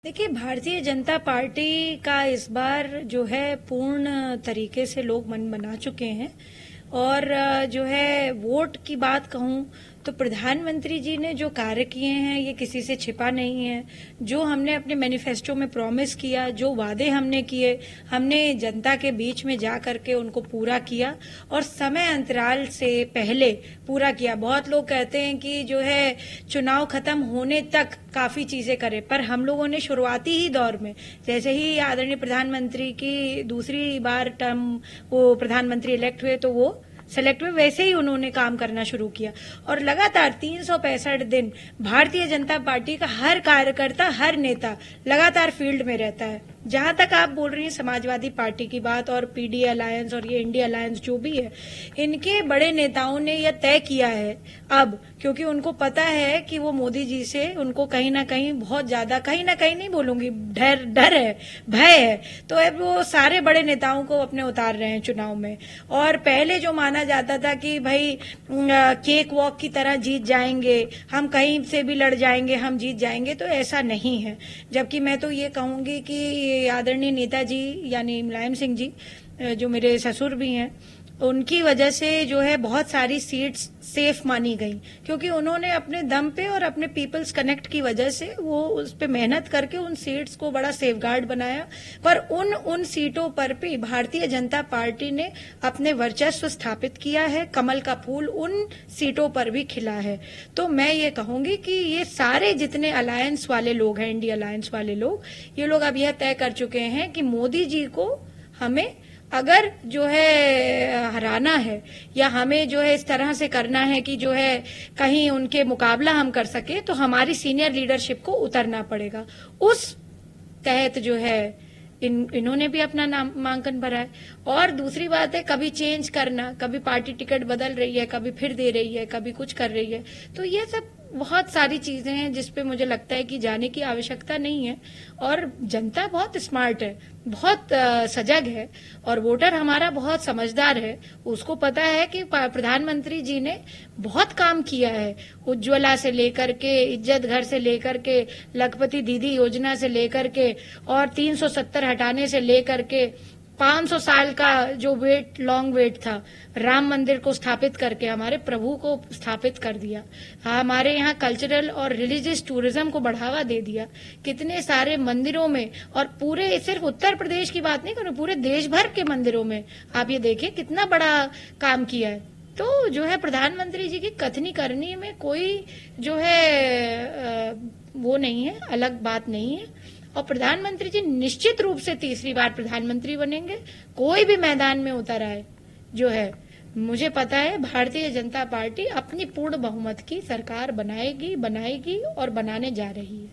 देखिए, भारतीय जनता पार्टी का इस बार जो है पूर्ण तरीके से लोग मन बना चुके हैं। और जो है वोट की बात कहूं तो प्रधानमंत्री जी ने जो कार्य किए हैं ये किसी से छिपा नहीं है। जो हमने अपने मैनिफेस्टो में प्रॉमिस किया, जो वादे हमने किए, हमने जनता के बीच में जा करके उनको पूरा किया और समय अंतराल से पहले पूरा किया। बहुत लोग कहते हैं कि जो है चुनाव खत्म होने तक काफी चीजें करें, पर हम लोगों ने शुरुआती ही दौर में जैसे ही आदरणीय प्रधानमंत्री की दूसरी बार टर्म वो प्रधानमंत्री इलेक्ट हुए तो वो सेलेक्ट हुए, वैसे ही उन्होंने काम करना शुरू किया और लगातार 365 दिन भारतीय जनता पार्टी का हर कार्यकर्ता, हर नेता लगातार फील्ड में रहता है। जहां तक आप बोल रही हैं समाजवादी पार्टी की बात और पीडी अलायंस और ये इंडिया अलायंस जो भी है, इनके बड़े नेताओं ने यह तय किया है अब, क्योंकि उनको पता है कि वो मोदी जी से उनको कहीं ना कहीं बहुत ज्यादा, कहीं ना कहीं नहीं बोलूंगी, डर है, भय है, तो अब वो सारे बड़े नेताओं को अपने उतार रहे हैं चुनाव में। और पहले जो माना जाता था कि भाई केक वॉक की तरह जीत जाएंगे, हम कहीं से भी लड़ जाएंगे, हम जीत जाएंगे, तो ऐसा नहीं है। जबकि मैं तो ये कहूंगी कि आदरणीय नेताजी यानी मुलायम सिंह जी, जो मेरे ससुर भी हैं, उनकी वजह से जो है बहुत सारी सीट्स सेफ मानी गई, क्योंकि उन्होंने अपने दम पे और अपने पीपल्स कनेक्ट की वजह से वो उस पे मेहनत करके उन सीट्स को बड़ा सेफगार्ड बनाया। पर उन सीटों पर भी भारतीय जनता पार्टी ने अपने वर्चस्व स्थापित किया है, कमल का फूल उन सीटों पर भी खिला है। तो मैं ये कहूंगी कि ये सारे जितने अलायंस वाले लोग हैं, इंडिया अलायंस वाले लोग, ये लोग अब यह तय कर चुके हैं कि मोदी जी को हमें अगर जो है हराना है या हमें जो है इस तरह से करना है कि जो है कहीं उनके मुकाबला हम कर सके, तो हमारी सीनियर लीडरशिप को उतरना पड़ेगा। उस तहत जो है इन्होंने भी अपना नामांकन भरा है। और दूसरी बात है, कभी चेंज करना, कभी पार्टी टिकट बदल रही है, कभी फिर दे रही है, कभी कुछ कर रही है, तो ये सब बहुत सारी चीजें हैं जिसपे मुझे लगता है कि जाने की आवश्यकता नहीं है। और जनता बहुत स्मार्ट है, बहुत सजग है और वोटर हमारा बहुत समझदार है। उसको पता है कि प्रधानमंत्री जी ने बहुत काम किया है, उज्ज्वला से लेकर के, इज्जत घर से लेकर के, लखपति दीदी योजना से लेकर के और 370 हटाने से लेकर के 500 साल का जो लॉन्ग वेट था, राम मंदिर को स्थापित करके हमारे प्रभु को स्थापित कर दिया, हमारे यहाँ कल्चरल और रिलीजियस टूरिज्म को बढ़ावा दे दिया, कितने सारे मंदिरों में, और पूरे सिर्फ उत्तर प्रदेश की बात नहीं करूं, पूरे देश भर के मंदिरों में आप ये देखिए कितना बड़ा काम किया है। तो जो है प्रधानमंत्री जी की कथनी करनी में कोई जो है वो नहीं है, अलग बात नहीं है। और प्रधानमंत्री जी निश्चित रूप से तीसरी बार प्रधानमंत्री बनेंगे, कोई भी मैदान में उतर आए। जो है मुझे पता है भारतीय जनता पार्टी अपनी पूर्ण बहुमत की सरकार बनाएगी और बनाने जा रही है।